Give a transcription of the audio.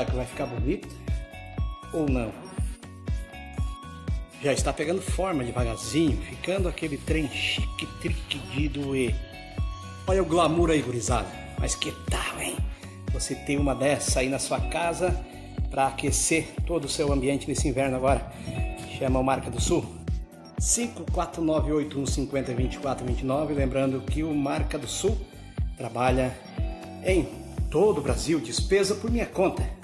Será que vai ficar bonito ou não? Já está pegando forma devagarzinho, ficando aquele trem chique, trique de doer. Olha o glamour aí, gurizada. Mas que tal, hein? Você tem uma dessa aí na sua casa para aquecer todo o seu ambiente nesse inverno agora. Chama o Marca do Sul. 54981502429. Lembrando que o Marca do Sul trabalha em todo o Brasil, despesa por minha conta.